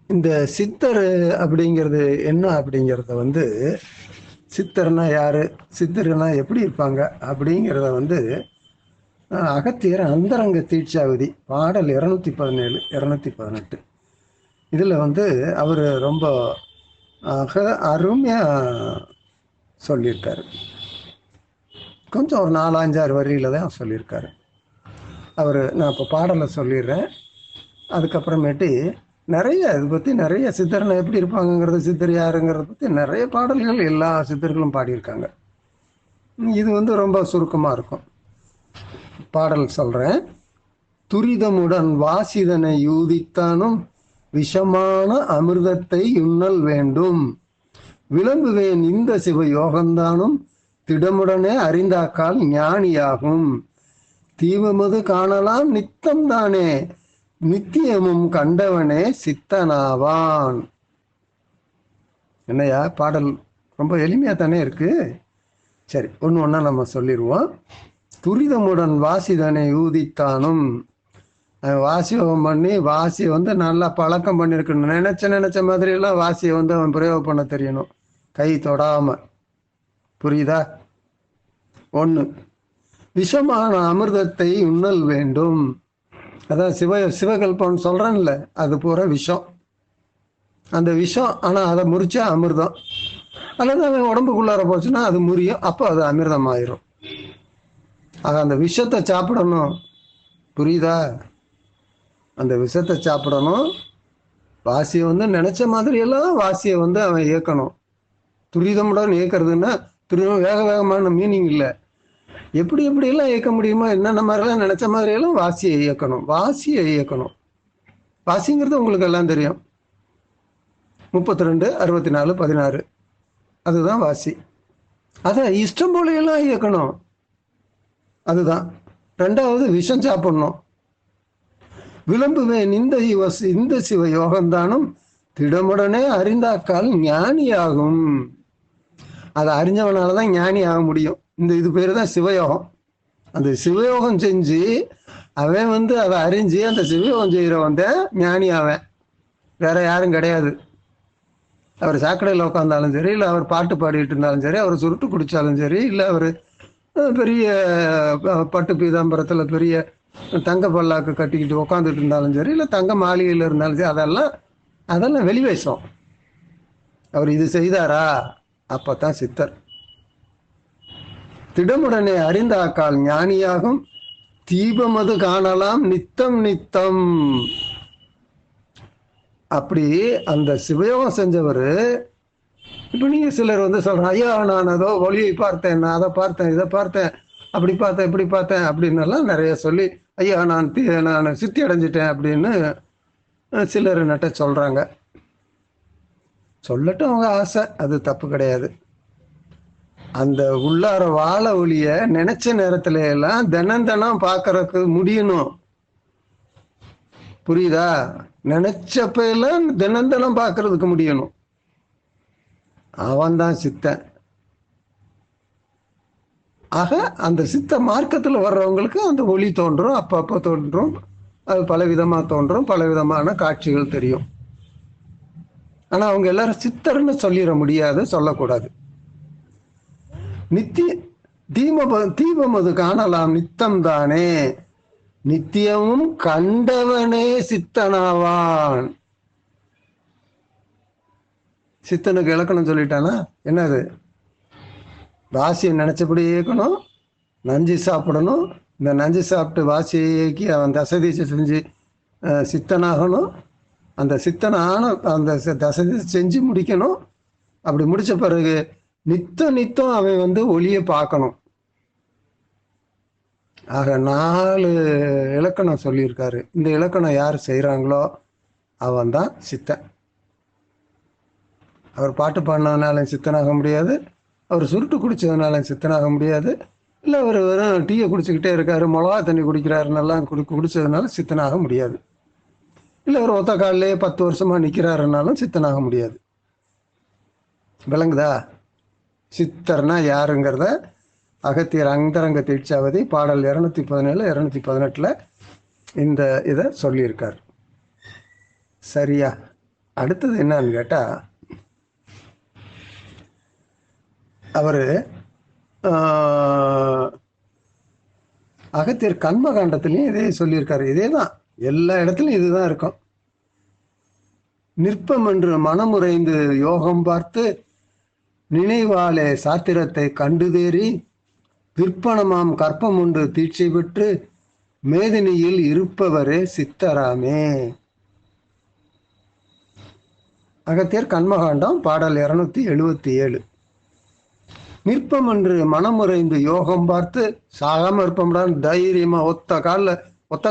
இந்த சித்தர் அப்படிங்கிறது என்ன அப்படிங்கிறத வந்து, சித்தர்னா யாரு, சித்தர்னா எப்படி இருப்பாங்க அப்படிங்கிறத வந்து அகத்தியர் அந்தரங்க தீட்சாவதி பாடல் 217 218 இதில் வந்து அவர் ரொம்ப அருமையாக சொல்லியிருக்காரு. கொஞ்சம் ஒரு 4-5-6 வரியில தான் சொல்லியிருக்காரு அவர். நான் இப்போ பாடலை சொல்லிடுறேன். அதுக்கப்புறமேட்டு நிறைய இதை பற்றி நிறைய சித்தர்னா எப்படி இருப்பாங்கங்கிறது, சித்தர் யாருங்கிறத பற்றி நிறைய பாடல்கள் எல்லா சித்தர்களும் பாடியிருக்காங்க. இது வந்து ரொம்ப சுருக்கமாக இருக்கும். பாடல் சொல்கிறேன். துரிதமுடன் வாசிதனை யூதித்தானும் விஷமான அமிர்தத்தை உண்ணல் வேண்டும். விளம்புவேன் இந்த சிவ யோகந்தானும் திடமுடனே அறிந்தாக்கால் ஞானியாகும். தீவமது காணலாம் நித்தம் தானே நித்தியமும் கண்டவனே சித்தனாவான். என்னையா பாடல் ரொம்ப எளிமையாக தானே இருக்கு. சரி, ஒன்று ஒன்றா நம்ம சொல்லிடுவோம். துரிதமுடன் வாசிதனை ஊதித்தானும், வாசியோகம் பண்ணி வாசியை வந்து நல்லா பழக்கம் பண்ணியிருக்கணும். நினைச்ச மாதிரியெல்லாம் வாசியை வந்து அவன் பிரயோகம் பண்ண தெரியணும், கை தொடாம. புரியுதா? ஒன்று, விஷமான அமிர்தத்தை உண்ணல் வேண்டும். அதான் சிவகல்பம் சொல்றேன்ல, அது பூரா விஷம். அந்த விஷம் ஆனால் அதை முறிச்சா அமிர்தம், அல்லது அவன் உடம்புக்குள்ளார போச்சுன்னா அது முறியும், அப்போ அது அமிர்தம் ஆயிரும். ஆக அந்த விஷத்தை சாப்பிடணும். புரியுதா? அந்த விஷத்தை சாப்பிடணும். வாசியை வந்து நினைச்ச மாதிரியெல்லாம் வாசியை வந்து அவன் இயக்கணும். துரிதமுடன் இயக்கிறதுன்னா வேக வேகமான மீனிங் இல்லை. எப்படியெல்லாம் இயக்க முடியுமோ, என்னென்ன மாதிரிலாம் நினைச்ச மாதிரியெல்லாம் வாசியை இயக்கணும். வாசிங்கிறது உங்களுக்கு எல்லாம் தெரியும். 32, 64, 16 அதுதான் வாசி. அதான் இஷ்டம் போலையெல்லாம் இயக்கணும், அதுதான். ரெண்டாவது, விஷம் சாப்பிடணும். விளம்புவேன் இந்த சிவ யோகந்தானும் திடமுடனே அறிந்தாக்கால் ஞானியாகும். அதை அறிஞ்சவனாலதான் ஞானி ஆக முடியும். இது பேரு தான் சிவயோகம். அந்த சிவயோகம் செஞ்சு அவன் வந்து அதை அறிஞ்சு அந்த சிவயோகம் செய்கிறவன் தான் ஞானி ஆவன், வேற யாரும் கிடையாது. அவர் சாக்கடையில் உட்காந்தாலும் சரி, இல்லை அவர் பாட்டு பாடிட்டு இருந்தாலும் சரி, அவர் சுருட்டு குடித்தாலும் சரி, இல்லை அவர் பெரிய பட்டு பீதாம்பரத்தில் பெரிய தங்க பல்லாக்கு கட்டிக்கிட்டு உட்காந்துட்டு இருந்தாலும் சரி, இல்லை தங்க மாளிகையில் இருந்தாலும் சரி, அதெல்லாம் வெளிவேஷம். அவர் இது செய்தாரா, அப்பத்தான் சித்தர். திடமுடனே அறிந்தாக்கால் ஞானியாகும். தீபமது காணலாம் நித்தம். அப்படி அந்த சிவயோகம் செஞ்சவர். இப்ப நீங்க சிலர் வந்து சொல்றாங்க, ஐயா நான் ஏதோ ஒளியை பார்த்தேன், நான் அதை பார்த்தேன், இதை பார்த்தேன், அப்படி பார்த்தேன், இப்படி பார்த்தேன் அப்படின்னு எல்லாம் நிறைய சொல்லி, ஐயா நான் சித்தி அடைஞ்சிட்டேன் அப்படின்னு சிலர் நட்ட சொல்றாங்க. சொல்லட்டும், அவங்க ஆசை, அது தப்பு கிடையாது. அந்த உள்ளார வாழ ஒளிய நினைச்ச நேரத்துல எல்லாம் தினம் பார்க்கறதுக்கு முடியணும். புரியுதா? நினைச்சப்ப எல்லாம் தினம் பார்க்கறதுக்கு முடியணும். அவன் தான் சித்தன். ஆக அந்த சித்த மார்க்கத்தில் வர்றவங்களுக்கு அந்த ஒளி தோன்றும், அப்பப்போ தோன்றும், அது பலவிதமா தோன்றும், பலவிதமான காட்சிகள் தெரியும். ஆனா அவங்க எல்லாரும் சித்தர்னு சொல்லிட முடியாது, சொல்லக்கூடாது. தீபம் அது காணலாம் நித்தம் தானே நித்தியமும் கண்டவனே சித்தனாவான். சித்தனுக்கு இலக்கணம் சொல்லிட்டானா என்னது? வாசியை நினைச்சபடி இயக்கணும், நஞ்சு சாப்பிடணும், இந்த நஞ்சு சாப்பிட்டு வாசியை இயக்கி அவன் தசதீசை செஞ்சு சித்தனாகணும். அந்த சித்தனான அந்த தசதீசை செஞ்சு முடிக்கணும். அப்படி முடிச்ச பிறகு நித்தம் அவன் வந்து ஒளியை பார்க்கணும். ஆக 4 இலக்கணம் சொல்லியிருக்காரு. இந்த இலக்கணம் யார் செய்கிறாங்களோ அவன் தான் சித்தன். அவர் பாட்டு பாடினதுனால சித்தனாக முடியாது, அவர் சுருட்டு குடிச்சதுனால சித்தனாக முடியாது, இல்லை அவர் வெறும் டீயை குடிச்சுக்கிட்டே இருக்காரு, மிளகா தண்ணி குடிக்கிறாருன்னெல்லாம் குடிச்சதுனால சித்தனாக முடியாது, இல்லை அவர் ஒத்த காலிலே 10 வருஷமா நிற்கிறாருனாலும் சித்தனாக முடியாது. விளங்குதா? சித்தர்னா யாருங்கிறத அகத்தியர் அந்தரங்க தீட்சாவதி பாடல் 217 218 இந்த இதை சொல்லியிருக்கார். சரியா? அடுத்தது என்னன்னு கேட்டா, அவரு அகத்தியர் கண்மகாண்டத்திலையும் இதே சொல்லியிருக்காரு. இதே தான், எல்லா இடத்துலையும் இதுதான் இருக்கும். நிற்பம் என்று மனமுறைந்து யோகம் பார்த்து நினைவாலே சாத்திரத்தை கண்டு தேறி விற்பனமாம் கற்பம் உண்டு தீட்சை பெற்று மேதினியில் இருப்பவரே சித்தராமே. அகத்தியர் கண்மகாண்டம் பாடல் 277. நிற்பம் என்று மனமுறைந்து யோகம் பார்த்து சாகாம இருப்போம்டான் தைரியமா ஒத்த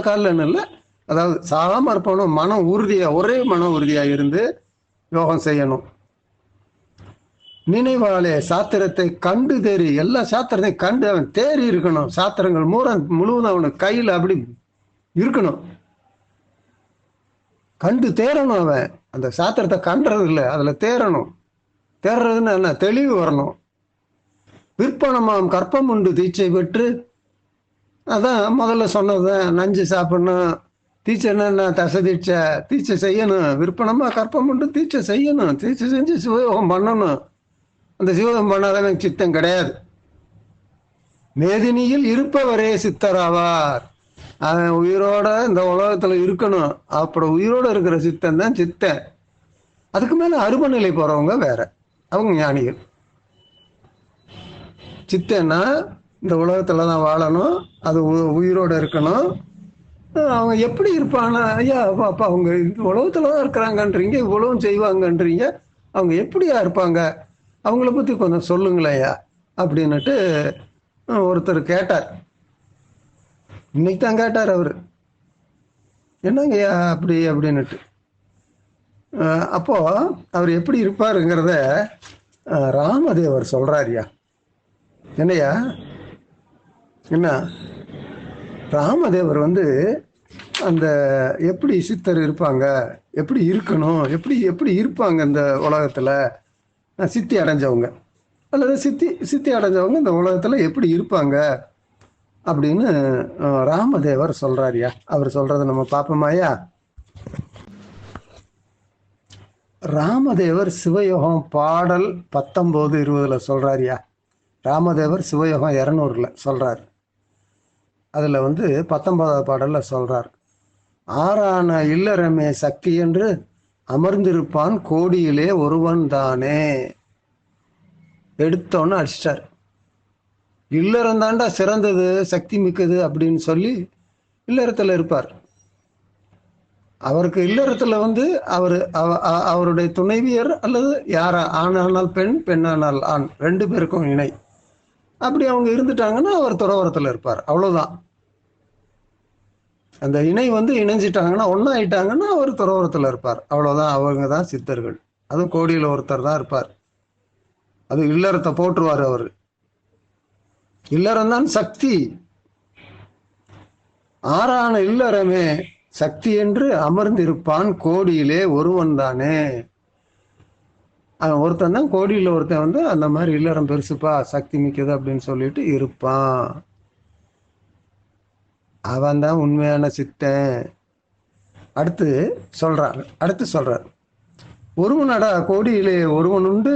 காலில் இல்லை, அதாவது சாகாம இருப்போம், மனம் உறுதியா, ஒரே மன உறுதியா இருந்து யோகம் செய்யணும். நினைவாலே சாத்திரத்தை கண்டு தேறி, எல்லா சாத்திரத்தையும் கண்டு அவன் தேறி இருக்கணும். சாத்திரங்கள் முழுவதும் அவனுக்கு கையில் அப்படி இருக்கணும், கண்டு தேரணும். அவன் அந்த சாத்திரத்தை கண்டுறது இல்லை, அதுல தேரணும். தேர்றதுன்னு என்ன, தெளிவு வரணும். விற்பனமாம் கற்பம் உண்டு தீட்சை பெற்று, அதான் முதல்ல சொன்னதுதான், நஞ்சு சாப்பிடணும், தீட்சைன்னா தசை தீட்சை செய்யணும். விற்பனமா கற்பம் உண்டு தீட்சை செய்யணும், தீட்சை செஞ்சு சிவயோகம் பண்ணணும். அந்த சிவயோகம் பண்ணாதான் சித்தம் கிடையாது. மேதினியில் இருப்பவரே சித்தராவார். அவன் உயிரோட இந்த உலகத்துல இருக்கணும். அப்படி உயிரோட இருக்கிற சித்தன் தான் சித்தன். அதுக்கு மேல அரும நிலை போறவங்க வேற, அவங்க ஞானிகள். சித்தன்னா இந்த உலகத்துலதான் வாழணும், அது உயிரோட இருக்கணும். அவங்க எப்படி இருப்பானா, ஐயா அப்பா அவங்க இந்த உலகத்துலதான் இருக்கிறாங்கன்றீங்க, இவ்வளவும் செய்வாங்கன்றீங்க, அவங்க எப்படியா இருப்பாங்க, அவங்கள பத்தி கொஞ்சம் சொல்லுங்களேயா அப்படின்னுட்டு ஒருத்தர் கேட்டார். இன்னைக்கு தான் கேட்டார் அவரு, என்னங்கய்யா அப்படி அப்படின்னுட்டு. அப்போ அவர் எப்படி இருப்பாருங்கிறத ராமதேவர் சொல்றாருயா. என்னையா என்ன, ராமதேவர் அந்த எப்படி சித்தர் இருப்பாங்க, எப்படி இருக்கணும், எப்படி எப்படி இருப்பாங்க இந்த உலகத்துல, சித்தி அடைஞ்சவங்க அல்லது சித்தி அடைஞ்சவங்க இந்த உலகத்துல எப்படி இருப்பாங்க அப்படின்னு ராமதேவர் சொல்றாருயா. அவர் சொல்றதை நம்ம பார்ப்போமாயா. ராமதேவர் சிவயோகம் பாடல் 19-20 சொல்றாருயா. ராமதேவர் சிவயோகம் 200 சொல்றார். அதுல 19வது பாடல்ல சொல்றார், ஆறான இல்லறமே சக்தி என்று அமர்ந்திருப்பான் கோடியிலே ஒருவன் தானே. எடுத்தோன்னு அடிச்சிட்டார். இல்லறம் தாண்டா சிறந்தது, சக்தி மிக்கது அப்படின்னு சொல்லி இல்லறத்துல இருப்பார். அவருக்கு இல்லறத்துல அவருடைய துணைவியர் அல்லது யாரா, ஆணானால் பெண், பெண்ணானால் ஆண், 2 பேருக்கும் இணை. அப்படி அவங்க இருந்துட்டாங்கன்னா அவர் துறவரத்துல இருப்பார். அவ்வளவுதான். அந்த இணை இணைஞ்சிட்டாங்கன்னா, ஒன்னாயிட்டாங்கன்னா அவர் துறவரத்துல இருப்பார். அவ்வளவுதான். அவங்க தான் சித்தர்கள். அதுவும் கோடியில ஒருத்தர் தான் இருப்பார். அது இல்லறத்தை போற்றுவார் அவரு. இல்லறம் தான் சக்தி. ஆறான இல்லறமே சக்தி என்று அமர்ந்திருப்பான் கோடியிலே ஒருவன் தானே. ஒருத்தன் தான், கோடியில ஒருத்தன் அந்த மாதிரி இல்லறம் பெருசுப்பா, சக்தி மிக்கது அப்படின்னு சொல்லிட்டு இருப்பான். அவன் தான் உண்மையான சித்தன். அடுத்து சொல்றார், ஒருவனடா கோடியிலே ஒருவன் உண்டு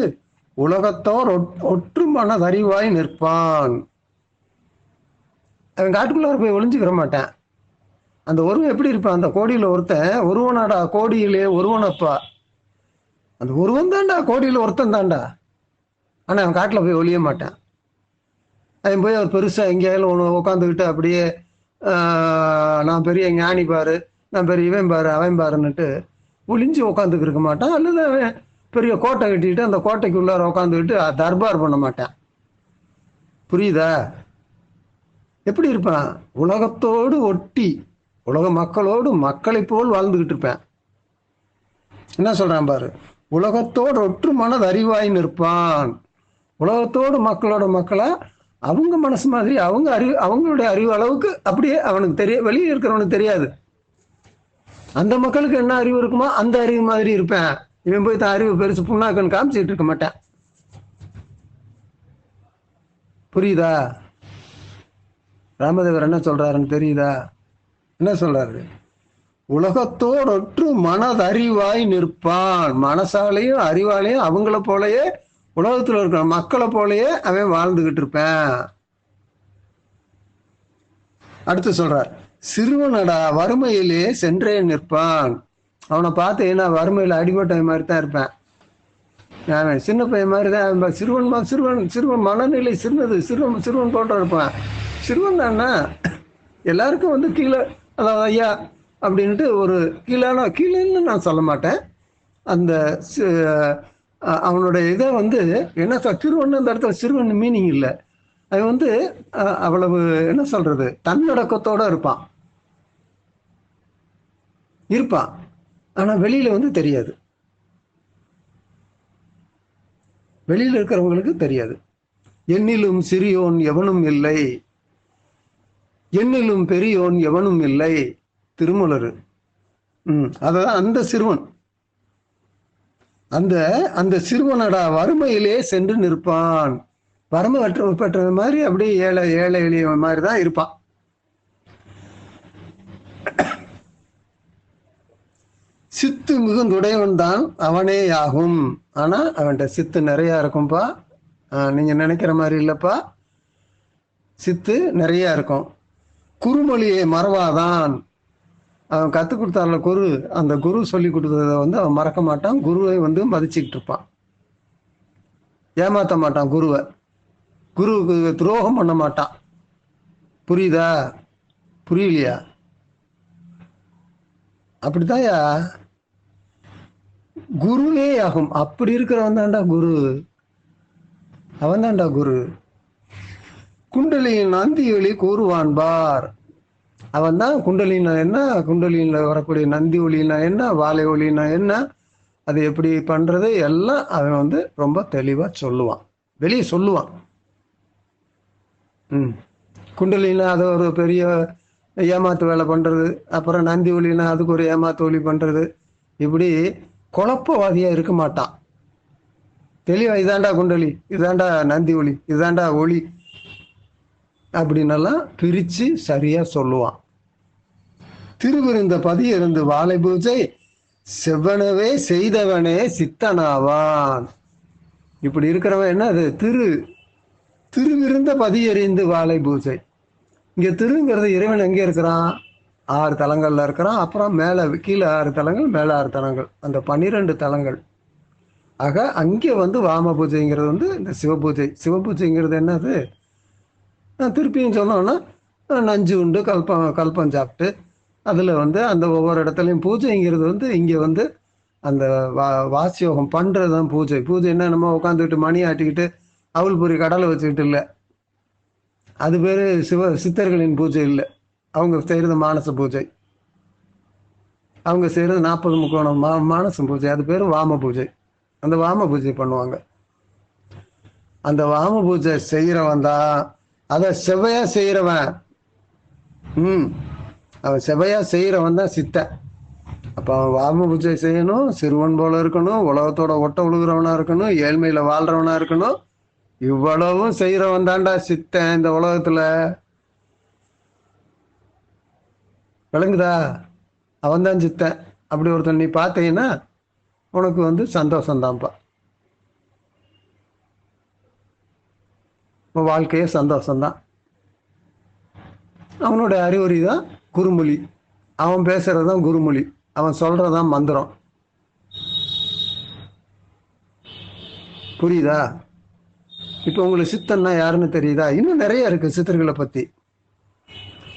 உலகத்தோர் ஒற்று மனதறிவாய் நிற்பான். அவன் காட்டுக்குள்ள போய் ஒளிஞ்சுக்கிற மாட்டான். அந்த ஒருவன் எப்படி இருப்பான், அந்த கோடியில ஒருத்தன் ஒருவனடா கோடியிலே ஒருவனப்பா. அந்த ஒருவன் தாண்டா, கோடியில ஒருத்தன் தாண்டா. ஆனா அவன் காட்டுல போய் ஒளிய மாட்டான். அவன் போய் அவர் பெருசா எங்கேயாலும் உட்காந்துக்கிட்டு அப்படியே நான் பெரிய ஞானி பாரு, நான் பெரிய இவன் பாரு அவன் பாருன்னுட்டு ஒளிஞ்சு உட்காந்துக்கு இருக்க மாட்டான். அல்லது அவன் பெரிய கோட்டை கட்டிட்டு அந்த கோட்டைக்கு உள்ளார உட்காந்துக்கிட்டு தர்பார் பண்ண மாட்டான். புரியுதா? எப்படி இருப்பான், உலகத்தோடு ஒட்டி உலக மக்களோடு மக்களை போல் வாழ்ந்துகிட்டு இருப்பேன். என்ன சொல்றான் பாரு, உலகத்தோடு ஒற்று மனது அறிவாய் நிற்பான். உலகத்தோடு மக்களோட மக்களா அவங்க மனசு மாதிரி அவங்களுடைய அறிவு அளவுக்கு அப்படியே அவனுக்கு வெளியே இருக்கிறவனுக்கு தெரியாது. அந்த மக்களுக்கு என்ன அறிவு இருக்குமோ அந்த அறிவு மாதிரி இருப்பேன். இவன் போய் தான் அறிவு பெருசு புண்ணாக்கன்னு காமிச்சிட்டு இருக்க மாட்டேன். புரியுதா? ராமதேவர் என்ன சொல்றாருன்னு தெரியுதா? என்ன சொல்றாரு, உலகத்தோடொற்று மனதறிவாய் நிற்பான். மனசாலையும் அறிவாலையும் அவங்கள போலயே உலகத்துல இருக்கிற மக்களை போலயே அவன் வாழ்ந்துகிட்டு இருப்பேன். அடுத்து சொல்றார், சிறுவனடா வறுமையிலே சென்றே நிற்பான். அவனை பார்த்தீங்கன்னா வறுமையில அடிபட்ட மாதிரி தான் இருப்பேன். அவன் சின்ன பையன் மாதிரி தான் சிறுவன் சிறுவன் சிறுவன் மனநிலை சிறுவன் போன்ற இருப்பான். சிறுவன் தானே எல்லாருக்கும் வந்து கீழே, அதாவது ஐயா அப்படின்ட்டு ஒரு கீழேன்னு நான் சொல்ல மாட்டேன். அந்த அவனுடைய இதை வந்து என்ன சிறுவன் அந்த இடத்துல சிறுவன் மீனிங் இல்லை. அவன் வந்து அவ்வளவு என்ன சொல்றது தன்னடக்கத்தோட இருப்பான். ஆனா வெளியில வந்து தெரியாது. வெளியில இருக்கிறவங்களுக்கு தெரியாது. என்னிலும் சிறியோன் எவனும் இல்லை, என்னிலும் பெரியோன் எவனும் இல்லை, திருமலர். அதான் அந்த சிறுவன். அந்த சிறுவனடா வறுமையிலே சென்று நிற்பான். வறுமை பெற்ற மாதிரி அப்படியே ஏழை எளிய மாதிரி தான் இருப்பான். சித்து மிகுந்துடையவன் தான் அவனே ஆகும். ஆனா அவன்கிட்ட சித்து நிறைய இருக்கும்பா. நீங்க நினைக்கிற மாதிரி இல்லப்பா, சித்து நிறைய இருக்கும். குருமொழியை மறவாதான். அவன் கற்றுக் கொடுத்தார்ல குரு, அந்த குரு சொல்லி கொடுத்ததை வந்து அவன் மறக்க மாட்டான். குருவை வந்து மதிச்சுக்கிட்டு இருப்பான், ஏமாத்த மாட்டான். குருவுக்கு துரோகம் பண்ண மாட்டான். புரியுதா? புரியலையா? அப்படித்தான்யா குருவே ஆகும். அப்படி இருக்கிறவன் தான்டா குரு. அவன் தான்டா குரு. குண்டலியின் நந்தி ஒளி கூறுவான் பார். அவன் தான் குண்டலினா என்ன, குண்டலின்ல வரக்கூடிய நந்தி ஒளினா என்ன, வாழை ஒளினா என்ன, அது எப்படி பண்றது எல்லாம் அவன் வந்து ரொம்ப தெளிவா சொல்லுவான், வெளியே சொல்லுவான். குண்டலினா அது ஒரு பெரிய ஏமாத்து வேலை பண்றது. அப்புறம் நந்தி ஒளினா அதுக்கு ஒரு ஏமாத்து ஒளி பண்றது. இப்படி குழப்பவாதியா இருக்க மாட்டான். தெளிவா இதாண்டா குண்டலி, இதாண்டா நந்தி ஒளி, இதாண்டா ஒளி அப்படின்னெல்லாம் பிரிச்சு சரியா சொல்லுவான். திருவிருந்த பதியிருந்து வாழை பூஜை செவ்வனவே செய்தவனே சித்தனாவான். இப்படி இருக்கிறவன் என்ன அது திருவிருந்த பதியறிந்து வாழை பூஜை. இங்க திருங்கிறது இறைவன் எங்கே இருக்கிறான்? 6 தலங்கள்ல இருக்கிறான். அப்புறம் மேல கீழே 6 தலங்கள், மேல 6 தலங்கள், அந்த 12 தலங்கள். ஆக அங்கே வந்து வாம பூஜைங்கிறது வந்து இந்த சிவபூஜை. சிவபூஜைங்கிறது என்னது? திருப்பியும் சொன்னோம்னா நஞ்சு உண்டு, கல்பம் சாப்பிட்டு அதில் வந்து அந்த ஒவ்வொரு இடத்துலையும் பூஜைங்கிறது வந்து இங்கே வந்து அந்த வாசியோகம் பண்ணுறது தான் பூஜை. பூஜை என்ன நம்ம உட்காந்துக்கிட்டு மணி ஆட்டிக்கிட்டு அவள் பொறி கடலை வச்சுக்கிட்டு இல்லை, அது பேர் சித்தர்களின் பூஜை இல்லை. அவங்க செய்கிறது மானச பூஜை. அவங்க செய்கிறது 40 முக்கோணம் மானச பூஜை, அது பேர் வாம பூஜை. அந்த வாம பூஜை பண்ணுவாங்க. அந்த வாம பூஜை செய்கிறவன் தான், அதை செவ்வையா செய்கிறவன். அவன் செவ்வையா செய்கிறவன் தான் சித்தன். அப்போ அவன் வாம பூஜை செய்யணும், சிறுவன் போல இருக்கணும், உலகத்தோட ஒட்ட உழுகிறவனா இருக்கணும், ஏழ்மையில வாழ்றவனா இருக்கணும். இவ்வளவும் செய்கிறவன் தான்டா சித்தன் இந்த உலகத்துல. விளங்குதா? அவன் தான் சித்தன். அப்படி ஒருத்தன் நீ பார்த்தீங்கன்னா உனக்கு வந்து சந்தோஷம்தான்ப்பா. வாழ்க்கையே சந்தோஷம்தான். அவனுடைய அறிவுரை தான் குருமொழி. அவன் பேசுறதுதான் குருமொழி, அவன் சொல்றதான் மந்திரம். புரியுதா? இப்போ உங்களுக்கு சித்தன்னா யாருன்னு தெரியுதா? இன்னும் நிறைய இருக்கு சித்தர்களை பத்தி,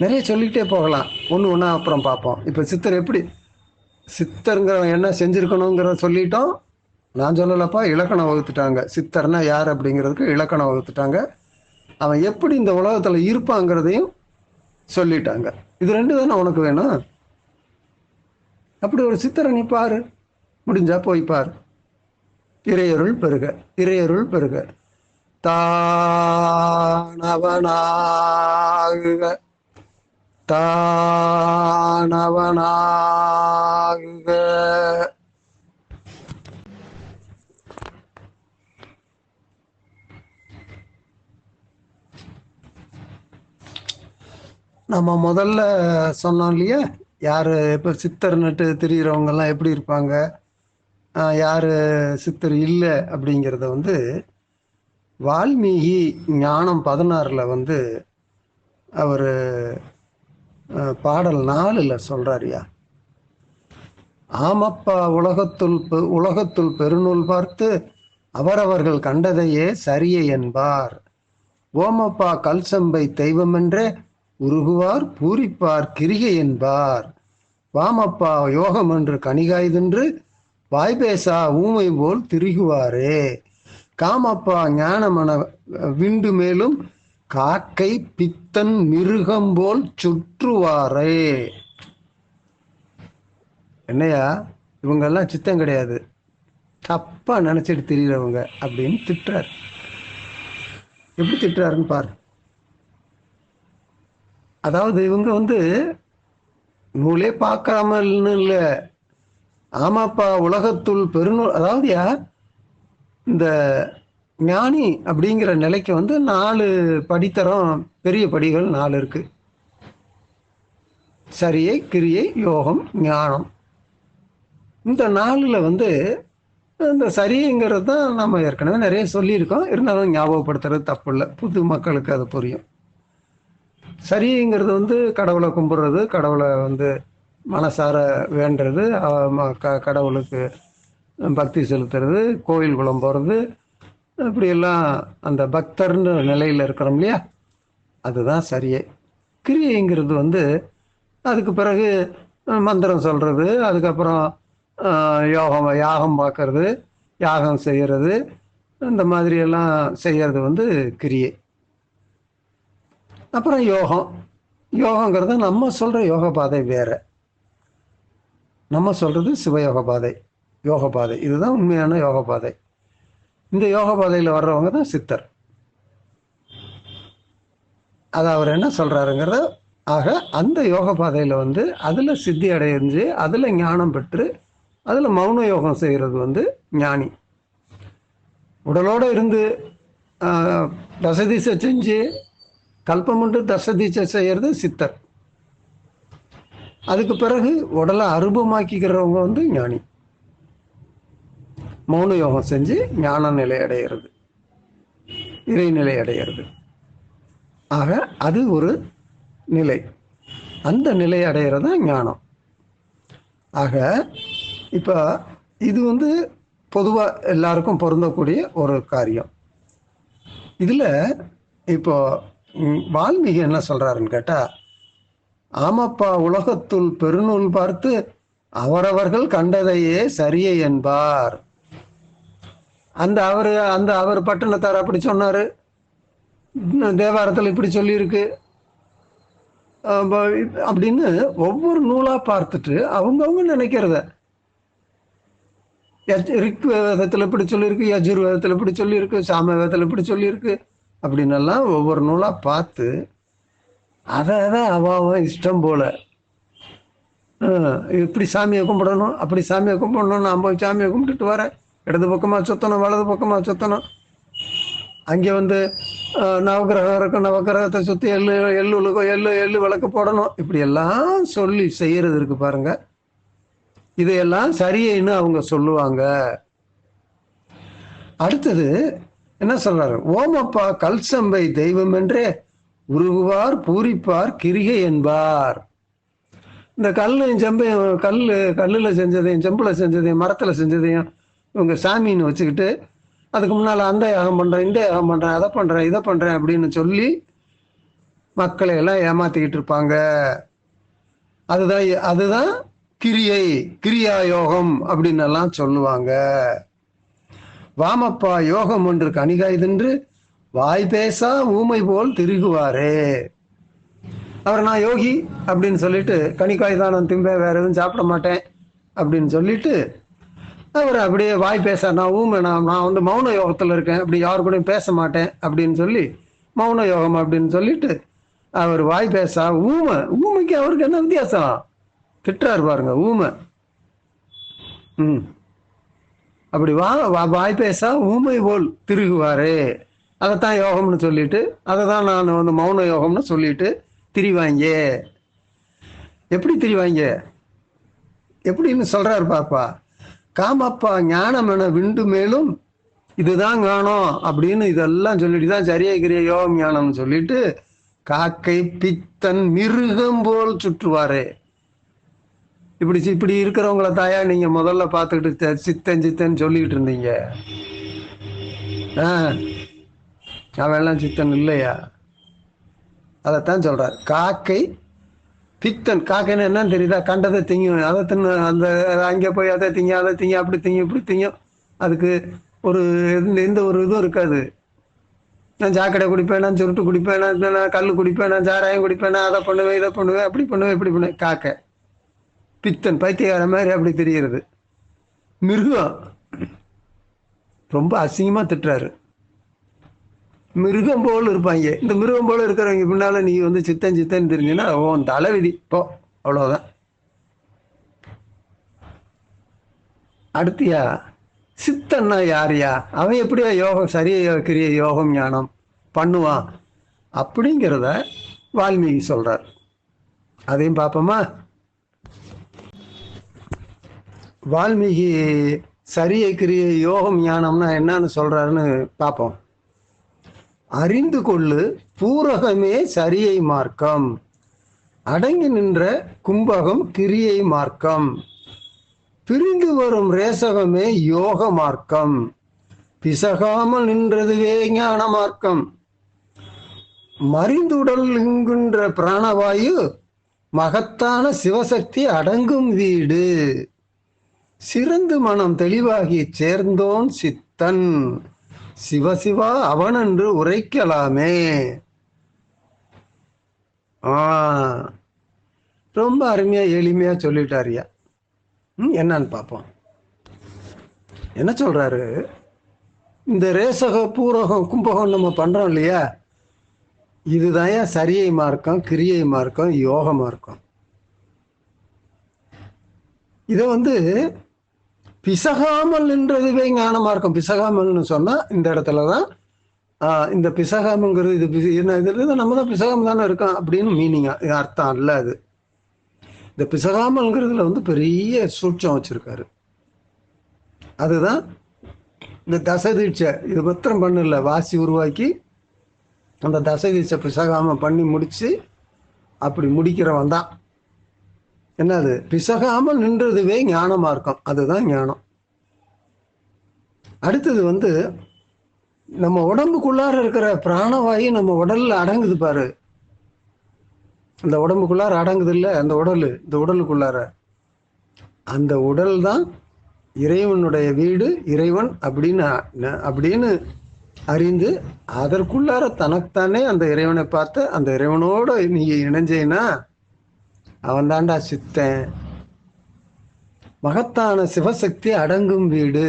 நிறைய சொல்லிக்கிட்டே போகலாம். ஒன்று அப்புறம் பார்ப்போம். இப்போ சித்தர் எப்படி, சித்தருங்கிறவன் என்ன செஞ்சிருக்கணுங்கிறத சொல்லிட்டோம். நான் சொல்லலப்பா, இலக்கணம் வகுத்துட்டாங்க. சித்தர்னா யார் அப்படிங்கிறதுக்கு இலக்கணம் வகுத்துட்டாங்க. அவன் எப்படி இந்த உலகத்துல இருப்பாங்கிறதையும் சொல்லிட்டாங்க. இது 2 தானே உனக்கு வேணும். அப்படி ஒரு சித்தரை நீ பாரு, முடிஞ்சா போய் பாரு. இறையருள் பெருக, இறையருள் பெருக. தானவனாகுக, தானவனாகுக. நம்ம முதல்ல சொன்னோம் இல்லையா, யார் இப்போ சித்தர் நட்டு திரியிறவங்கெல்லாம் எப்படி இருப்பாங்க, யார் சித்தர் இல்லை அப்படிங்கிறத வந்து வால்மீகி ஞானம் 16ல் வந்து அவர் பாடல் 4ல் சொல்கிறாரியா. ஆமப்பா உலகத்துள் பெருநூல் பார்த்து அவரவர்கள் கண்டதையே சரியை என்பார். ஓமப்பா கல் செம்பை தெய்வமென்றே உருகுவார் பூரிப்பார் கிரிகை என்பார். வாமப்பா யோகம் என்று கனிகாய்தென்று வாய்பேசா ஊமை போல் திரிகுவாரே. காமப்பா ஞானமன விண்டு மேலும் காக்கை பித்தன் மிருகம் போல் சுற்றுவாரே. என்னையா இவங்கெல்லாம் சித்தம் கிடையாது, தப்பா நினைச்சிட்டு திரிகிறவங்க அப்படின்னு திட்டுறார். எப்படி திட்டுறாருன்னு பாரு. அதாவது இவங்க வந்து நூலே பார்க்காமல்னு இல்லை, ஆமாப்பா உலகத்துள் பெருநூல், அதாவது யார் இந்த ஞானி அப்படிங்கிற நிலைக்கு வந்து 4 படித்தரம், பெரிய படிகள் 4 இருக்கு. சரியை, கிரியை, யோகம், ஞானம். இந்த 4ல் வந்து இந்த சரிங்கிறது தான் நம்ம ஏற்கனவே நிறைய சொல்லியிருக்கோம், இருந்தாலும் ஞாபகப்படுத்துறது தப்பு இல்லை, புது மக்களுக்கு அது புரியும். சரிங்கிறது வந்து கடவுளை கும்பிட்றது, கடவுளை வந்து மனசார வேண்டுறது, கடவுளுக்கு பக்தி செலுத்துறது, கோயில் குளம் போகிறது, இப்படியெல்லாம் அந்த பக்தர்ன்ற நிலையில் இருக்கிறோம் இல்லையா, அதுதான் சரியே. கிரியைங்கிறது வந்து அதுக்கு பிறகு மந்திரம் சொல்கிறது, அதுக்கப்புறம் யாகம் பார்க்கறது, யாகம் செய்கிறது, இந்த மாதிரியெல்லாம் செய்கிறது வந்து கிரியை. அப்புறம் யோகங்கிறது நம்ம சொல்கிற யோக பாதை வேற, நம்ம சொல்கிறது சிவயோக பாதை, யோக பாதை, இதுதான் உண்மையான யோக பாதை. இந்த யோக பாதையில் வர்றவங்க தான் சித்தர். அதை அவர் என்ன சொல்கிறாருங்கிறத, ஆக அந்த யோக பாதையில் வந்து அதில் சித்தி அடைஞ்சு அதில் ஞானம் பெற்று அதில் மௌன யோகம் செய்கிறது வந்து ஞானி. உடலோடு இருந்து தசதீசை செஞ்சு கல்பமுண்டு தசதீசை செய்கிறது சித்தர். அதுக்கு பிறகு உடலை அருபமாக்கிக்கிறவங்க வந்து ஞானி. மௌன யோகம் செஞ்சு ஞான நிலை அடைகிறது, இறைநிலை அடைகிறது. ஆக அது ஒரு நிலை, அந்த நிலை அடைகிறது தான் ஞானம். ஆக இப்போ இது வந்து பொதுவாக எல்லாருக்கும் பொருந்தக்கூடிய ஒரு காரியம். இதில் இப்போ வால்மீகி என்ன சொல்கிறாருன்னு கேட்டால், ஆமாப்பா உலகத்துள் பெருநூல் பார்த்து அவரவர்கள் கண்டதையே சரியை என்பார். அவர் பட்டினத்தார் அப்படி சொன்னார், தேவாரத்தில் இப்படி சொல்லியிருக்கு அப்படின்னு ஒவ்வொரு நூலாக பார்த்துட்டு அவங்கவுங்க நினைக்கிறத, ரிக் வேதத்தில் இப்படி சொல்லியிருக்கு, யஜுர் வேதத்தில் இப்படி சொல்லியிருக்கு, சாம வேதத்தில் இப்படி சொல்லியிருக்கு அப்படின்னு எல்லாம் ஒவ்வொரு நூலாக பார்த்து அதை அவன் இஷ்டம் போல இப்படி சாமியை கும்பிடணும், அப்படி சாமியை கும்பிடணும், நான் போய் சாமியை கும்பிட்டுட்டு வரேன், இடது பக்கமாக சுற்றணும், வலது பக்கமாக சுற்றணும், அங்கே வந்து நவகிரகம் இருக்கும், நவகிரகத்தை சுற்றி எள்ளு விளக்கு போடணும், இப்படி எல்லாம் சொல்லி செய்யறது இருக்கு பாருங்க. இதையெல்லாம் சரியைன்னு அவங்க சொல்லுவாங்க. அடுத்தது என்ன சொல்றாரு, ஓமப்பா கல் செம்பை தெய்வம் என்றே உருகுவார் பூரிப்பார் கிரிகை என்பார். இந்த கல்லில் செஞ்சதையும் செம்பில் செஞ்சதையும் மரத்தில் செஞ்சதையும் இவங்க சாமின்னு வச்சுக்கிட்டு அதுக்கு முன்னால் அந்த யாகம் பண்ணுறேன், இந்த யாகம் பண்ணுறேன், அதை பண்ணுறேன், இதை பண்ணுறேன் அப்படின்னு சொல்லி மக்களை எல்லாம் ஏமாத்திக்கிட்டு இருப்பாங்க. அதுதான் கிரியா யோகம் அப்படின்னு எல்லாம் சொல்லுவாங்க. வாமப்பா யோகம் ஒன்று கனிகாய்தென்று வாய்பேசா ஊமை போல் திரிகுவாரே. அவர் நான் யோகி அப்படின்னு சொல்லிட்டு கனிக்காய் தான் நான் திம்பேன், வேற எதுவும் சாப்பிட மாட்டேன் அப்படின்னு சொல்லிட்டு அவர் அப்படியே வாய் பேச, நான் ஊமை, நான் வந்து மௌன யோகத்தில் இருக்கேன், அப்படி யாரு கூடயும் பேச மாட்டேன் அப்படின்னு சொல்லி மௌன யோகம் அப்படின்னு சொல்லிட்டு அவர் வாய் பேசா ஊமைக்கு அவருக்கு என்ன வித்தியாசம்? திட்டுறாரு பாருங்க, ஊமை. அப்படி வாய் பேசா ஊமை போல் திருகுவாரு, அதைத்தான் யோகம்னு சொல்லிட்டு, அதை தான் நான் வந்து மௌன யோகம்னு சொல்லிட்டு திரிவாங்க. எப்படி திரிவாங்க? எப்படின்னு சொல்றாரு பாப்பா. காமப்பா ஞானம் என விண்டு மேலும் இதுதான் ஞானம் அப்படின்னு இதெல்லாம் சொல்லிட்டு தான் சரியா கிரிய யோகம் ஞானம்னு சொல்லிட்டு காக்கை பித்தன் மிருகம் போல் சுற்றுவாரு. இப்படி இருக்கிறவங்கள தாயா நீங்க முதல்ல பார்த்துக்கிட்டு சித்தன் சித்தன் சொல்லிக்கிட்டு இருந்தீங்க. அவன் எல்லாம் சித்தன் இல்லையா? அதைத்தான் சொல்றார். காக்கை பித்தன். காக்கைன்னு என்னன்னு தெரியுதா? கண்டதை திங்கும், அதை தின்னு, அந்த அங்கே போய் அதை திங்க அப்படி திங்க இப்படி திங்கும். அதுக்கு ஒரு எந்த ஒரு இதுவும் இருக்காது. நான் சாக்கடை குடிப்பேன், நான் சுருட்டு குடிப்பேன், நான் கல் குடிப்பேன், நான் சாராயம் குடிப்பேன், நான் அதை பண்ணுவேன் இதை பண்ணுவேன் அப்படி பண்ணுவேன் இப்படி பண்ணுவேன். காக்கை பித்தன் பைத்தியக்கார மாதிரி அப்படி தெரிகிறது. மிருகம் ரொம்ப அசிங்கமா திட்டுறாரு. மிருகம் போல் இருப்பாங்க. இந்த மிருகம் போல இருக்கிறவங்க பின்னால நீ சித்தன் சித்தன் தெரிஞ்சுன்னா உன் தலைவிதி போ, அவ்வளவுதான். அடுத்தியா சித்தன்னா யாரையா? அவன் எப்படியா யோகம் சரியா கிரிய யோகம் ஞானம் பண்ணுவான் அப்படிங்கிறத வால்மீகி சொல்றார். அதையும் பார்ப்போமா? வால்மீகி சரிய கிரிய யோகம் ஞானம்னா என்னன்னு சொல்றாருன்னு பார்ப்போம். அறிந்து கொள்ளு பூரகமே சரியை மார்க்கம், அடங்கி நின்ற கும்பகம் கிரியை மார்க்கம், பிரிந்து வரும் ரேசகமே யோக மார்க்கம், பிசகாமல் நின்றதுவே ஞான மார்க்கம், மறிந்துடல் என்கின்ற பிராணவாயு மகத்தான சிவசக்தி அடங்கும் வீடு, சிறந்து மனம் தெளிவாகி சேர்ந்தோன் சித்தன், சிவசிவா அவனென்று உரைக்கலாமே. ரொம்ப அருமையா எளிமையா சொல்லிட்டாரியா. என்னன்னு பார்ப்போம். என்ன சொல்றாரு? இந்த ரேசக பூரகம் கும்பகம் நம்ம பண்றோம் இல்லையா, இதுதான் சரியை மார்க்கம், கிரியை மார்க்கம், யோக மார்க்கம். இத பிசகாமல் நின்றதுவே ஞான மார்க்கம். பிசகாமல்னு சொன்னா இந்த இடத்துலதான் இந்த பிசகாமங்கிறது இது நம்ம தான் பிசகாம தானே இருக்கோம் அப்படின்னு மீனிங்கா, இது அர்த்தம் அல்ல. அது இந்த பிசகாமல்ங்கிறதுல பெரிய சூட்சம் வச்சிருக்காரு. அதுதான் இந்த தசதீட்சை. இது பத்திரம் பண்ணல, வாசி உருவாக்கி அந்த தசதீட்சை பிசகாம பண்ணி முடிச்சு அப்படி முடிக்கிறவன் தான் என்னது பிசகாமல் நின்றதுவே ஞான மார்க்கம். அதுதான் ஞானம். அடுத்தது நம்ம உடம்புக்குள்ளார இருக்கிற பிராணவாயு நம்ம உடல்ல அடங்குது பாரு. அந்த உடம்புக்குள்ளார அடங்குது இல்ல, அந்த உடல், இந்த உடலுக்குள்ளார அந்த உடல் தான் இறைவனுடைய வீடு, இறைவன் அப்படின்னு அறிந்து அதற்குள்ளார தனக்குத்தானே அந்த இறைவனை பார்த்து அந்த இறைவனோட நீங்க இணைஞ்சேன்னா அவன் தாண்டா சித்தன். மகத்தான சிவசக்தி அடங்கும் வீடு.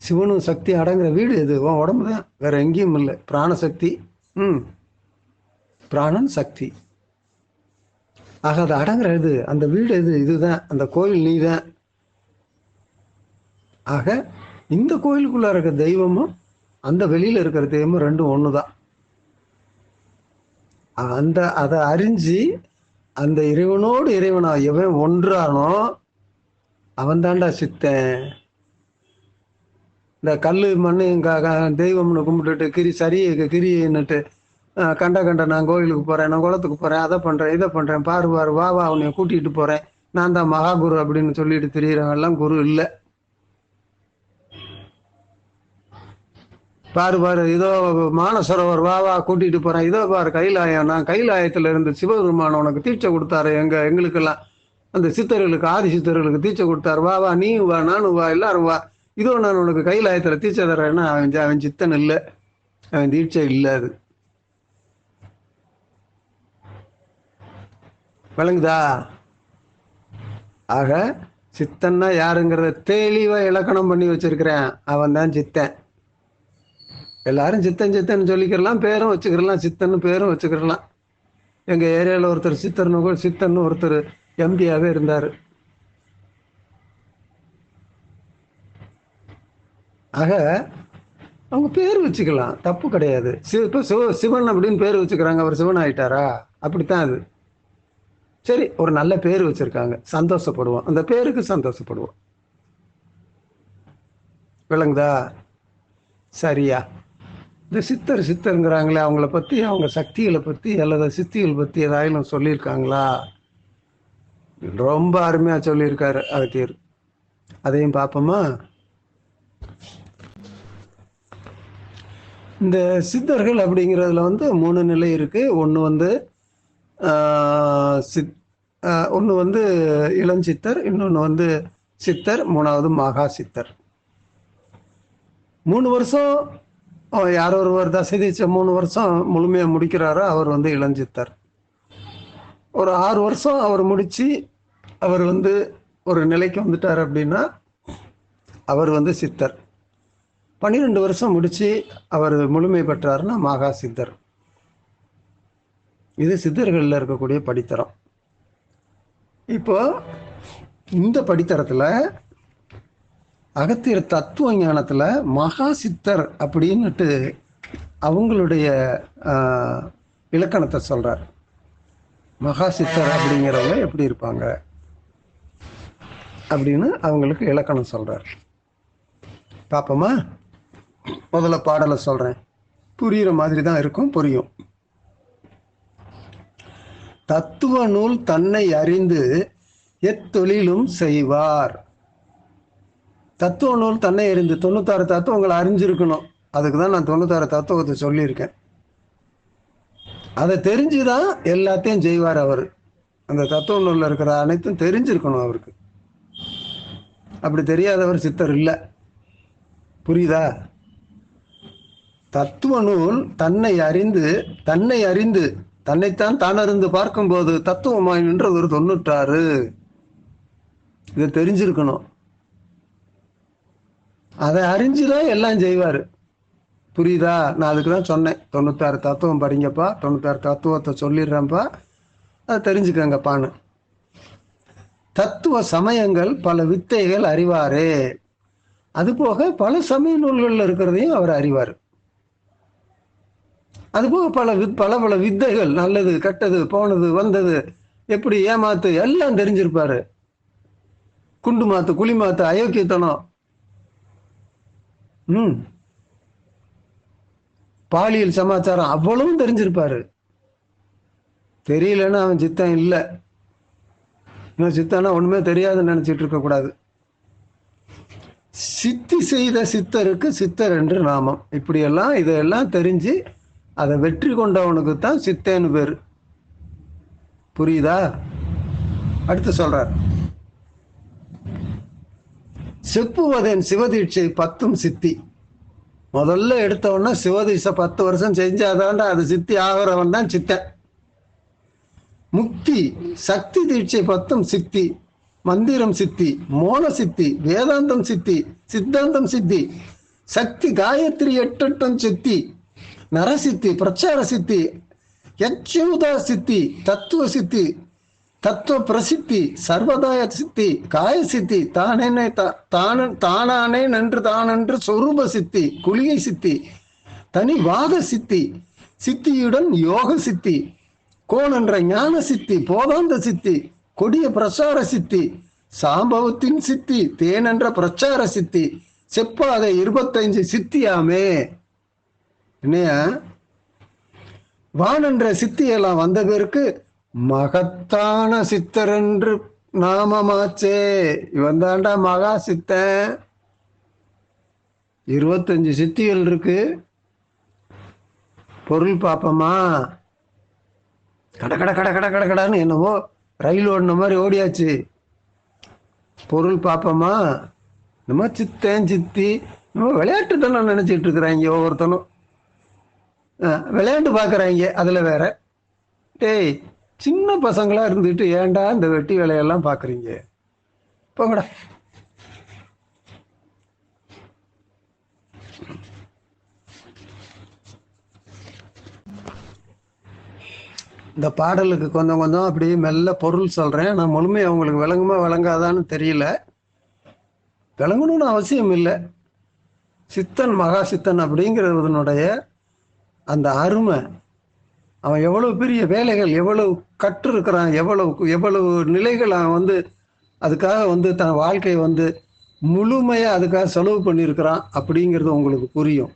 சிவனும் சக்தி அடங்குற வீடு எது? உன் உடம்பு தான், வேற எங்கேயும் இல்லை. பிராணசக்தி, பிராணன் சக்தி. ஆக அது அடங்குற இது, அந்த வீடு எது? இதுதான், அந்த கோயில் நீ தான். ஆக இந்த கோயிலுக்குள்ள இருக்கிற தெய்வமும் அந்த வெளியில இருக்கிற தெய்வமும் ரெண்டும் ஒண்ணுதான். அதை அறிஞ்சு அந்த இறைவனோடு இறைவனா எவன் ஒன்றானோ அவன் தாண்டா சித்தன். இந்த கல்லு மண்ணு தெய்வம்னு கும்பிட்டுட்டு கிரின்னுட்டு கண்ட நான் கோயிலுக்கு போறேன், நான் குளத்துக்கு போறேன், அதை பண்றேன் இதை பண்றேன், பாரு வா அவனைய கூட்டிட்டு போறேன், நான் தான் மகா குரு அப்படின்னு சொல்லிட்டு திரியிறவன் எல்லாம் குரு இல்லை. பாரு இதோ மானசரோவர் வா கூட்டிட்டு போறேன், இதோ பாரு கைலாயம், நான் கைலாயத்துல இருந்து சிவபெருமான் உனக்கு தீட்சை கொடுத்தாரு. எங்களுக்கெல்லாம் அந்த சித்தர்களுக்கு, ஆதி சித்தர்களுக்கு தீட்சை கொடுத்தாரு. வா நீ வா, நானும் வா, எல்லாரும் வா, இதோ நான் உனக்கு கைலாயத்துல தீட்சை தர்றேன்னா அவன் சித்தன் இல்லை, அவன் தீட்சை இல்லை. அது விளங்குதா? ஆக சித்தன்னா யாருங்கிறத தெளிவா இலக்கணம் பண்ணி வச்சிருக்கிறேன். அவன் தான் சித்தன். எல்லாரும் சித்தன் சொல்லிக்கிறலாம், பேரும் வச்சுக்கிறலாம், சித்தன்னு பேரும் வச்சுக்கிறலாம். எங்க ஏரியாவில் ஒருத்தர் சித்தன்னு ஒருத்தர் எம்பியாவே இருந்தாரு. ஆக அவங்க பேர் வச்சுக்கலாம், தப்பு கிடையாது. இப்போ சிவன் அப்படின்னு பேர் வச்சுக்கிறாங்க, அவர் சிவன் ஆயிட்டாரா? அப்படித்தான் அது. சரி, ஒரு நல்ல பேர் வச்சிருக்காங்க, சந்தோஷப்படுவோம், அந்த பேருக்கு சந்தோஷப்படுவோம். விளங்குதா? சரியா? இந்த சித்தர் சித்தருங்கிறாங்களே, அவங்கள பத்தி, அவங்க சக்திகளை பத்தி அல்லது சித்திகள் பத்தி ஏதாயும் சொல்லியிருக்காங்களா? ரொம்ப அருமையா சொல்லியிருக்காரு அகத்தியர். அதையும் பார்ப்போமா? இந்த சித்தர்கள் அப்படிங்கிறதுல வந்து 3 நிலை இருக்கு. ஒன்று வந்து ஒன்று வந்து இளஞ்சித்தர், இன்னொன்று வந்து சித்தர், 3வது மகா சித்தர். 3 வருஷம் யார் ஒருவர் தசை தீட்சை 3 வருஷம் முழுமையா முடிக்கிறாரோ அவர் வந்து இளஞ்சித்தர். ஒரு 6 வருஷம் அவர் முடிச்சு அவர் வந்து ஒரு நிலைக்கு வந்துட்டார் அப்படின்னா அவர் வந்து சித்தர். 12 வருஷம் முடிச்சு அவர் முழுமை பெற்றாருன்னா மகா சித்தர். இது சித்தர்களில் இருக்கக்கூடிய படித்தரம். இப்போ இந்த படித்தரத்துல அகத்தியர் தத்துவ ஞானத்துல மகா சித்தர் அப்படின்னுட்டு அவங்களுடைய இலக்கணத்தை சொல்றார். மகா சித்தர் அப்படிங்கிறவங்க எப்படி இருப்பாங்க அப்படின்னு அவங்களுக்கு இலக்கணம் சொல்றார். பாப்போமா? முதல்ல பாடலை சொல்றேன், புரியுற மாதிரி தான் இருக்கும், புரியும். தத்துவ நூல் தன்னை அறிந்து எத்தொழிலும் செய்வார். தத்துவ நூல் தன்னை அறிந்து 96 தத்துவங்களை அறிஞ்சிருக்கணும். அதுக்கு தான் நான் 96 தத்துவத்தை சொல்லியிருக்கேன். அதை தெரிஞ்சுதான் எல்லாத்தையும் செய்வார் அவர். அந்த தத்துவ நூலில் இருக்கிற அனைத்தும் தெரிஞ்சிருக்கணும் அவருக்கு. அப்படி தெரியாதவர் சித்தர் இல்லை. புரியுதா? தத்துவ நூல் தன்னை அறிந்து தன்னைத்தான் தானறிந்து பார்க்கும்போது தத்துவமாய் நின்றது ஒரு 96. இதை தெரிஞ்சிருக்கணும். அதை அறிஞ்சுதான் எல்லாம் செய்வாரு. புரியுதா? நான் அதுக்கு தான் சொன்னேன், 96 தத்துவம் படிங்கப்பா, 96 தத்துவத்தை சொல்லிடுறேன்ப்பா, அதை தெரிஞ்சுக்கங்கப்பான்னு. தத்துவ சமயங்கள் பல வித்தைகள் அறிவாரே. அதுபோக பல சமய நூல்களில் இருக்கிறதையும் அவர் அறிவார். அதுபோக பல வித்தைகள், நல்லது கெட்டது, போனது வந்தது, எப்படி ஏமாத்து, எல்லாம் தெரிஞ்சிருப்பாரு. குண்டு மாத்து, குழி மாத்து, அயோக்கியத்தனம், பாலியல் சமாச்சாரம் அவ்வளவும் தெரிஞ்சிருப்பாரு. தெரியலன்னா அவன் சித்தன் இல்லை. இன்னும் சித்தனா ஒண்ணுமே தெரியாதுன்னு நினைச்சிட்டு இருக்க கூடாது. சித்தி செய்த சித்தருக்கு சித்தர் என்று நாமம். இப்படியெல்லாம் இதெல்லாம் தெரிஞ்சு அதை வெற்றி கொண்டவனுக்கு தான் சித்தேன்னு பேரு. புரியுதா? அடுத்து சொல்றார், செப்புவதன் சிவதீட்சை 10 சித்தி. முதல்ல எடுத்தவொன்னா சிவதீட்சை 10 வருஷம் செஞ்சாதான்டா அது சித்தி ஆகிறவன் தான் சித்தன். முக்தி சக்தி தீட்சை 10 சித்தி. மந்திரம் சித்தி, மோன சித்தி, வேதாந்தம் சித்தி, சித்தாந்தம் சித்தி, சக்தி காயத்ரி 8 சித்தி, நரசித்தி, பிரச்சார சித்தி, யட்சூதா சித்தி, தத்துவ சித்தி, தத்துவ பிரசித்தி, சர்வதாய சித்தி, காய சித்தி, தானானே நன்று தானன்று சொரூப சித்தி, குளிகை சித்தி, தனி வாத சித்தி, சித்தியுடன் யோக சித்தி, கோணென்ற ஞான சித்தி, போதாந்த சித்தி, கொடிய பிரச்சார சித்தி, சாம்பவத்தின் சித்தி, தேனென்ற பிரச்சார சித்தி, செப்பாத 25 சித்தியாமே. என்னையா வானென்ற சித்தியெல்லாம் வந்த பேருக்கு மகத்தான சித்தர் என்று நாமமாச்சே. இவன் தாண்டா மகா சித்தன். 25 சித்திகள் இருக்கு. பொருள் பாப்பமா? கட கட கட கட கட கடான்னு என்னவோ ரயில் ஓடின மாதிரி ஓடியாச்சு. பொருள் பாப்பமா? நம்ம சித்தன் சித்தி நம்ம விளையாட்டு தானே நினைச்சிட்டு இருக்கிறாங்க. ஒவ்வொருத்தனும் விளையாட்டு பாக்குறாங்க. அதுல வேற டேய் சின்ன பசங்களா இருந்துட்டு ஏன்டா இந்த வெட்டி வேலையெல்லாம் பாக்குறீங்க? போங்கடா. இந்த பாடலுக்கு கொஞ்சம் கொஞ்சம் அப்படியே மெல்ல பொருள் சொல்றேன். நான் முழுமையை அவங்களுக்கு விளங்குமா விளங்காதான்னு தெரியல. விளங்கணும்னு அவசியம் இல்லை. சித்தன் மகா சித்தன் அப்படிங்கிறதுனுடைய அந்த அருமை அவன் எவ்வளவு பெரிய வேலைகள், எவ்வளவு கற்றிருக்கிறான், எவ்வளவு எவ்வளவு நிலைகள் அவன் வந்து அதுக்காக வந்து தன் வாழ்க்கையை வந்து முழுமையா அதுக்காக செலவு பண்ணியிருக்கிறான் அப்படிங்கிறது உங்களுக்கு புரியும்.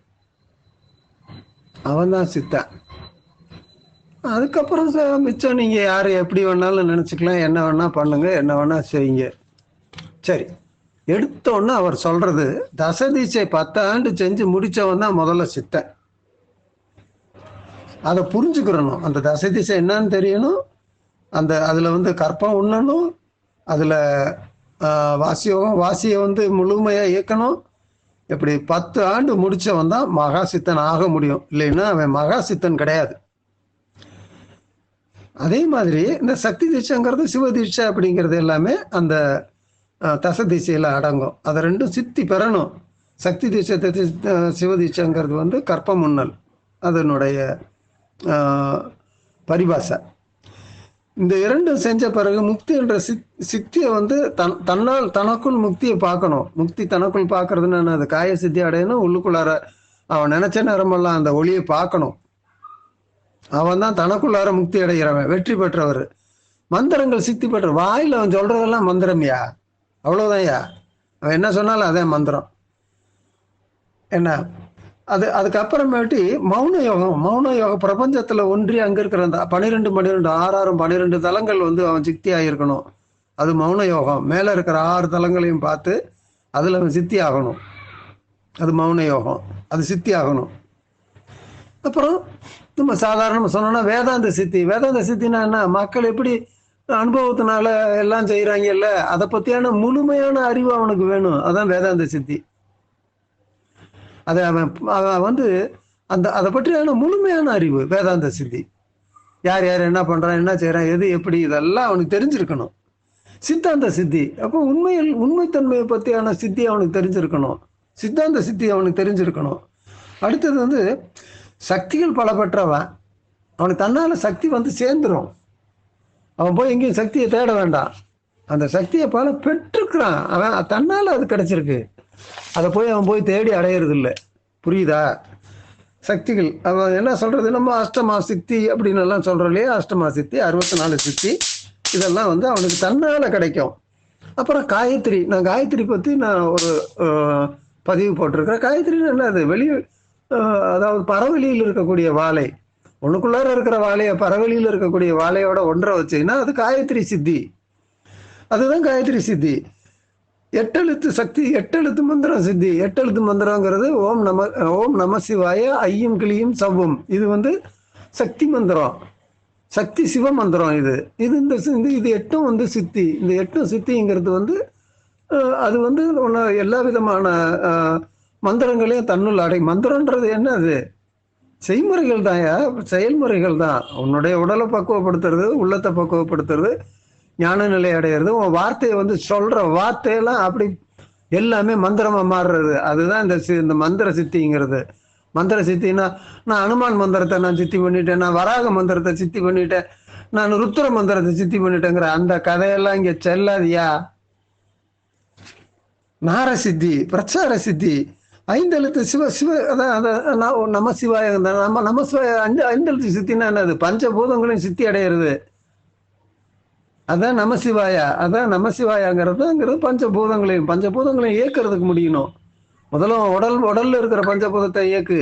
அவன் தான் சித்தன். அதுக்கப்புறம் மிச்சம் நீங்க யாரு எப்படி வேணாலும் நினைச்சுக்கலாம், என்ன வேணா பண்ணுங்க, என்ன வேணா செய்யுங்க. சரி, எடுத்தோன்னு அவர் சொல்றது தசதிசை 10 ஆண்டு செஞ்சு முடிச்சவன் தான் முதல்ல சித்தன். அதை புரிஞ்சுக்கிறணும். அந்த தசதிசை என்னன்னு தெரியணும். அதுல வந்து கற்பம் உண்ணணும். அதுல வாசியை வந்து முழுமையா இயக்கணும். இப்படி 10 ஆண்டு முடிச்சவன் தான் மகா சித்தன் ஆக முடியும். இல்லைன்னா அவன் மகா சித்தன் கிடையாது. அதே மாதிரி இந்த சக்தி தீட்சைங்கிறது சிவ தீட்சை அப்படிங்கிறது எல்லாமே அந்த தச திசையில அடங்கும். அதை ரெண்டும் சித்தி பெறணும். சக்தி தீட்சை சிவ தீட்சைங்கிறது வந்து கற்ப முன்னல், அதனுடைய பரிபாஷை. இந்த இரண்டும் செஞ்ச பிறகு முக்தி என்ற சித்தியை வந்து தன்னால் தனக்குள் முக்தியை பார்க்கணும். முக்தி தனக்குள் பார்க்கறதுன்னு அது காய சித்தி அடையணும். உள்ளுக்குள்ளார அவன் நினைச்ச நேரமெல்லாம் அந்த ஒளியை பார்க்கணும். அவன் தான் தனக்குள்ளார முக்தி அடைகிறவன், வெற்றி பெற்றவர். மந்திரங்கள் சித்தி பெற்ற வாயில அவன் சொல்றதெல்லாம் மந்திரம்யா, அவ்வளவுதான்யா. அவன் என்ன சொன்னாலும் அதே மந்திரம். என்ன அதுக்கப்புறமேட்டு மௌன யோகம் பிரபஞ்சத்துல ஒன்றி அங்க இருக்கிற அந்த 12 12 தலங்கள் வந்து அவன் சித்தி ஆகியிருக்கணும். அது மௌன யோகம். மேல இருக்கிற 6 தலங்களையும் பார்த்து அதுல அவன் சித்தி ஆகணும். அது மௌன யோகம். அது சித்தி ஆகணும். அப்புறம் நம்ம சாதாரணமா சொன்னோம்னா வேதாந்த சித்தினா என்ன? மக்கள் எப்படி அனுபவத்தினால எல்லாம் செய்யறாங்கல்ல, அதை பத்தியான முழுமையான அறிவு அவனுக்கு வேணும். அதான் வேதாந்த சித்தி. அவன் வந்து அதை பற்றியான முழுமையான அறிவு வேதாந்த சித்தி. யார் யார் என்ன பண்றான், என்ன செய்யறான், எது எப்படி, இதெல்லாம் அவனுக்கு தெரிஞ்சிருக்கணும். சித்தாந்த சித்தி அப்போ உண்மைத்தன்மையை பத்தியான சித்தி அவனுக்கு தெரிஞ்சிருக்கணும். சித்தாந்த சித்தி அவனுக்கு தெரிஞ்சிருக்கணும். அடுத்தது வந்து சக்திகள் பல பெற்றவன். அவனுக்கு தன்னால சக்தி வந்து சேர்ந்துடும். அவன் போய் எங்கேயும் சக்தியை தேட வேண்டாம். அந்த சக்தியை பல பெற்றுக்கிறான். அவன் தன்னால அது கிடைச்சிருக்கு. அதை அவன் போய் தேடி அடையிறது இல்லை. புரியுதா? சக்திகள் அவன் என்ன சொல்றது, நம்ம அஷ்டமா சித்தி அப்படின்னு எல்லாம் சொல்றோம் இல்லையா? அஷ்டமா சித்தி, 64 சித்தி, இதெல்லாம் வந்து அவனுக்கு தன்னால கிடைக்கும். அப்புறம் காயத்ரி, நான் காயத்ரி பத்தி நான் ஒரு பதிவு போட்டிருக்கிறேன். காயத்ரின்னு என்ன? அது அதாவது பறவெளியில் இருக்கக்கூடிய வாழை, உனக்குள்ளார இருக்கிற வாழைய பறவெளியில் இருக்கக்கூடிய வாழையோட ஒன்றை வச்சீங்கன்னா அது காயத்ரி சித்தி. அதுதான் காயத்ரி சித்தி. 8 எழுத்து சக்தி, 8 எழுத்து மந்திரம் சித்தி. 8 எழுத்து மந்திரங்கிறது ஓம் நம சிவாய ஐயும் கிளியும் சவ்வும். இது வந்து சக்தி மந்திரம், சக்தி சிவ மந்திரம். இது இது 8ம் வந்து சித்தி. இந்த 8ம் சித்திங்கிறது வந்து அது வந்து எல்லா விதமான மந்திரங்களையும் தன்னுள் அடை. மந்திரன்றது என்ன? அது செய்முறைகள் தான், செயல்முறைகள் தான். உன்னுடைய உடலை பக்குவப்படுத்துறது, உள்ளத்தை பக்குவப்படுத்துறது, ஞான நிலை அடையிறது, உன் வார்த்தையை வந்து சொல்ற வார்த்தையெல்லாம் அப்படி எல்லாமே மந்திரமா மாறுறது. அதுதான் இந்த மந்திர சித்திங்கிறது. மந்திர சித்தின்னா நான் அனுமான் மந்திரத்தை நான் சித்தி பண்ணிட்டேன், நான் வராக மந்திரத்தை சித்தி பண்ணிட்டேன், நான் ருத்ர மந்திரத்தை சித்தி பண்ணிட்டேங்கிற அந்த கதையெல்லாம் இங்க செல்லாதியா. நார சித்தி, பிரச்சார சித்தி, 5 எழுத்து சிவ அதான் நம சிவாய. நம சிவாய 5 எழுத்து சித்தின்னா என்னது? பஞ்சபூதங்களையும் சித்தி அடையிறது. அதான் நமசிவாயா. அதான் நமசிவாயாங்கிறது பஞ்சபூதங்களையும் இயக்கிறதுக்கு முடியணும். முதல்ல உடல்ல இருக்கிற பஞ்சபூதத்தை இயக்கு.